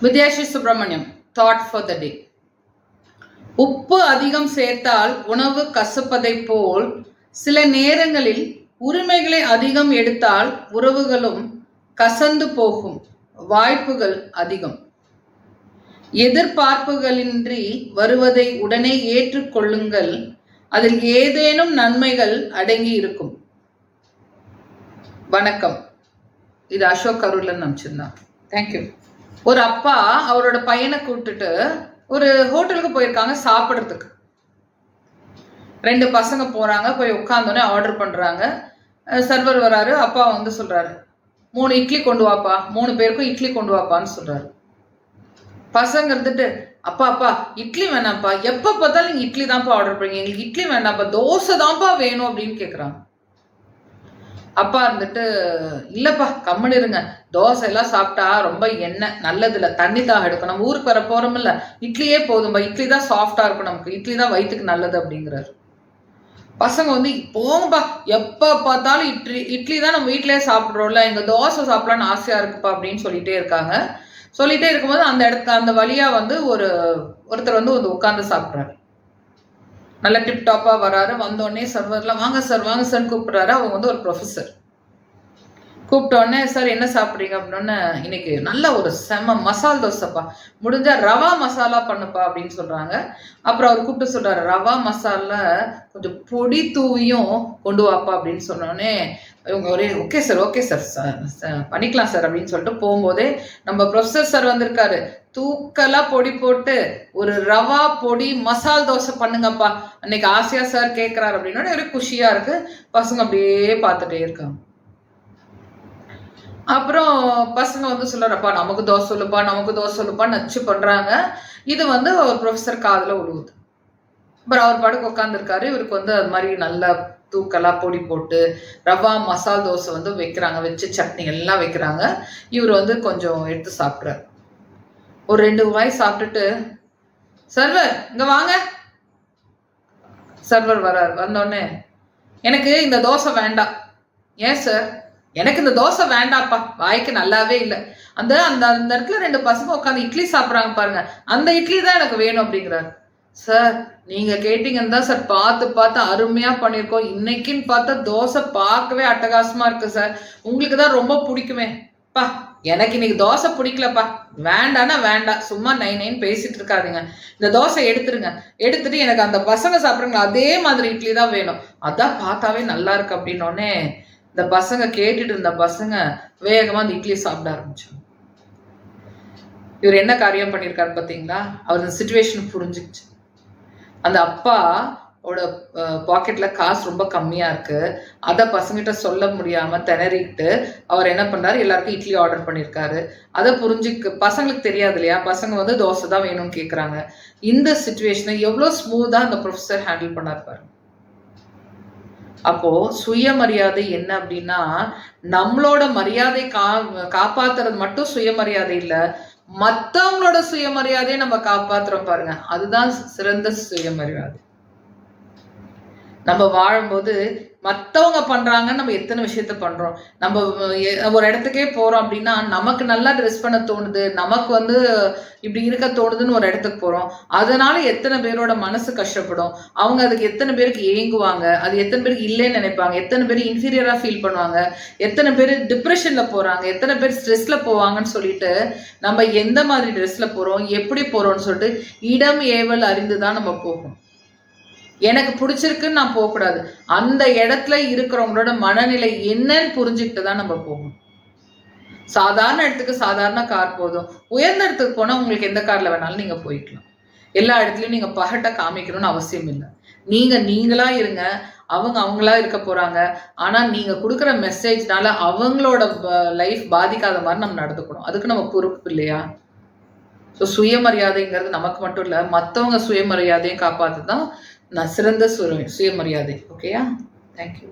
Vidyasri Subramaniam thought for the day. உப்பு அதிகம் சேர்த்தால் உணவு கசப்பதை போல் சில நேரங்களில் உரிமைகளை அதிகம் எடுத்தால் உறவுகளும் கசந்து போகும் வாய்ப்புகள் அதிகம். எதிர்பார்ப்புகளின்றி வருவதை உடனே ஏற்றுக்கொள்ளுங்கள், அதில் ஏதேனும் நன்மைகள் அடங்கி இருக்கும். வணக்கம். இது அசோக் கருலன் அனுப்பிச்சிருந்தான். தேங்க்யூ. ஒரு அப்பா அவரோட பையனை கூப்பிட்டுட்டு ஒரு ஹோட்டலுக்கு போயிருக்காங்க சாப்பிட்றதுக்கு. 2 பசங்க போறாங்க. போய் உட்காந்தோடனே ஆர்டர் பண்றாங்க. சர்வர் வராரு. அப்பா வந்து சொல்றாரு, 3 இட்லி கொண்டு வாப்பா, 3 பேருக்கும் இட்லி கொண்டு வாப்பான்னு சொல்றாரு. பசங்க இருந்துட்டு, அப்பா அப்பா இட்லி வேணாம்ப்பா, எப்ப பார்த்தாலும் நீங்க இட்லி தான்ப்பா ஆர்டர் பண்ணீங்க, எங்களுக்கு இட்லி வேணாம்ப்பா, தோசை தான்ப்பா வேணும் அப்படின்னு கேட்குறாங்க. அப்பா இருந்துட்டு, இல்லப்பா கம்முன்னு இருங்க, தோசை எல்லாம் சாப்பிட்டா ரொம்ப எண்ணெய் நல்லது இல்லை, தண்ணி தாக எடுக்கும், நம்ம ஊருக்கு வர போறோம் இல்ல, இட்லியே போதும்பா, இட்லி தான் சாஃப்டா இருக்கும், நமக்கு இட்லி தான் வயிற்றுக்கு நல்லது அப்படிங்கிறாரு. பசங்க வந்து, போங்கப்பா எப்ப பார்த்தாலும் இட்லி தான் நம்ம வீட்டிலேயே சாப்பிட்றோம்ல, எங்க தோசை சாப்பிடலான்னு ஆசையா இருக்குப்பா அப்படின்னு சொல்லிட்டே இருக்காங்க. சொல்லிட்டே இருக்கும்போது அந்த வழியா வந்து ஒருத்தர் வந்து உட்கார்ந்து சாப்பிட்றாரு. நல்ல டிப்டாப்பா வராரு. வந்தோடனே சர்வர்லாம் வாங்க சார் கூப்பிடுறாரு. அவங்க வந்து ஒரு ப்ரொஃபஸர். கூப்பிட்டோடனே, சார் என்ன சாப்பிட்றீங்க அப்படின்னோடனே, இன்னைக்கு நல்ல ஒரு செம மசால் தோசைப்பா, முடிஞ்சா ரவா மசாலா பண்ணுப்பா அப்படின்னு சொல்றாங்க. அப்புறம் அவர் கூப்பிட்டு சொல்றாரு, ரவா மசாலா கொஞ்சம் பொடி தூவியும் கொண்டு வாப்பா அப்படின்னு சொன்னோடனே இவங்க ஒரே ஓகே சார் பண்ணிக்கலாம் சார் அப்படின்னு சொல்லிட்டு போகும்போதே நம்ம ப்ரொஃபஸர் சார் வந்திருக்காரு. தூக்கலா பொடி போட்டு ஒரு ரவா பொடி மசால் தோசை பண்ணுங்கப்பா, அன்னைக்கு ஆசையா சார் கேட்கிறாரு அப்படின்னா ஒரு குஷியா இருக்கு. பசங்க அப்படியே பார்த்துட்டே இருக்காங்க. அப்புறம் பசங்க வந்து சொல்றாப்பா நமக்கு தோசை சொல்லுப்பா நச்சு பண்றாங்க. இது வந்து ஒரு ப்ரொஃபஸர் காதுல விழுவுது. அப்புறம் அவர் பாட்டுக்கு உட்காந்துருக்காரு. இவருக்கு வந்து அது மாதிரி நல்லா தூக்கலா பொடி போட்டு ரவா மசால் தோசை வந்து வைக்கிறாங்க, வச்சு சட்னி எல்லாம் வைக்கிறாங்க. இவர் வந்து கொஞ்சம் எடுத்து சாப்பிட்றாரு. ஒரு 2 வாய் சாப்பிட்டுட்டு, சர்வர் இங்க வாங்க. சர்வர் வர்றாரு. வந்தோடனே, எனக்கு இந்த தோசை வேண்டாம். ஏன் சார்? எனக்கு இந்த தோசை வேண்டாப்பா, வாய்க்கு நல்லாவே இல்லை. அந்த அந்த அந்த இடத்துல 2 பசங்க உட்காந்து இட்லி சாப்பிட்றாங்க பாருங்க, அந்த இட்லி தான் எனக்கு வேணும் அப்படிங்கிறாரு. சார் நீங்க கேட்டீங்கன்னு தான் சார் பார்த்து அருமையா பண்ணியிருக்கோம். இன்னைக்குன்னு பார்த்தா தோசை பார்க்கவே அட்டகாசமா இருக்கு சார், உங்களுக்கு தான் ரொம்ப பிடிக்குமே. பா எனக்கு இன்னைக்கு தோசை பிடிக்கலப்பா, வேண்டான்னா வேண்டாம், சும்மா நைன்னு பேசிட்டு இருக்காதீங்க, இந்த தோசை எடுத்துட்டு எனக்கு அந்த பசங்க சாப்பிட்றீங்களா அதே மாதிரி இட்லி தான் வேணும், அதான் பார்த்தாவே நல்லா இருக்கு அப்படின்னோடனே இந்த பசங்க கேட்டுட்டு இருந்த பசங்க வேகமா அந்த இட்லி சாப்பிட ஆரம்பிச்சாங்க. இவர் என்ன காரியம் பண்ணியிருக்காரு பார்த்தீங்களா? அவர் இந்த சிச்சுவேஷன் புரிஞ்சுச்சு. அந்த அப்பா பாக்கெட்ல காசு ரொம்ப கம்மியா இருக்கு, அதை பசங்கிட்ட சொல்ல முடியாம திணறிக்கிட்டு அவர் என்ன பண்றாரு, எல்லாருக்கும் இட்லி ஆர்டர் பண்ணியிருக்காரு. அதை பசங்களுக்கு தெரியாது இல்லையா, பசங்க வந்து தோசை தான் வேணும்னு கேட்குறாங்க. இந்த சிச்சுவேஷனை எவ்வளோ ஸ்மூத்தா அந்த ப்ரொஃபஸர் ஹேண்டில் பண்ணார் பாருங்க. அப்போ சுயமரியாதை என்ன அப்படின்னா, நம்மளோட மரியாதை காப்பாத்துறது மட்டும் சுயமரியாதை இல்ல, மத்தவங்களோட சுயமரியாதையை நம்ம காப்பாத்துறோம் பாருங்க, அதுதான் சிறந்த சுயமரியாதை. நம்ம வாழும்போது மற்றவங்க பண்றாங்கன்னு நம்ம எத்தனை விஷயத்த பண்றோம். நம்ம ஒரு இடத்துக்கே போறோம் அப்படின்னா நமக்கு நல்லா ட்ரெஸ் பண்ண தோணுது, நமக்கு வந்து இப்படி இருக்க தோணுதுன்னு ஒரு இடத்துக்கு போறோம். அதனால எத்தனை பேரோட மனசு கஷ்டப்படும், அவங்க அதுக்கு எத்தனை பேருக்கு ஏங்குவாங்க, அது எத்தனை பேருக்கு இல்லைன்னு நினைப்பாங்க, எத்தனை பேர் இன்ஃபீரியரா ஃபீல் பண்ணுவாங்க, எத்தனை பேர் டிப்ரெஷன்ல போறாங்க, எத்தனை பேர் ஸ்ட்ரெஸ்ல போவாங்கன்னு சொல்லிட்டு நம்ம எந்த மாதிரி ட்ரெஸ்ல போறோம், எப்படி போறோம்னு சொல்லிட்டு இடம் ஏவல் அறிந்துதான் நம்ம போகும். எனக்கு பிடிச்சிருக்குன்னு நான் போகக்கூடாது, அந்த இடத்துல இருக்கிறவங்களோட மனநிலை என்னன்னு புரிஞ்சுக்கிட்டு தான் நம்ம போகணும். சாதாரண இடத்துக்கு சாதாரண கார் போதும், உயர்ந்த இடத்துக்கு போனா உங்களுக்கு எந்த கார்ல வேணாலும் நீங்க போய்க்கலாம். எல்லா இடத்துலயும் நீங்க பகட்ட காமிக்கணும்னு அவசியம் இல்லை. நீங்களா இருங்க, அவங்களா இருக்க போறாங்க. ஆனா நீங்க கொடுக்குற மெசேஜ்னால அவங்களோட லைஃப் பாதிக்காத மாதிரி நம்ம நடந்துக்கணும். அதுக்கு நம்ம பொறுப்பு இல்லையா? ஸோ சுயமரியாதைங்கிறது நமக்கு மட்டும் இல்லை, மற்றவங்க சுயமரியாதையும் காப்பாற்றுதான் நான் சிறந்த சுயமரியாதை. ஓகேயா? தேங்க்யூ.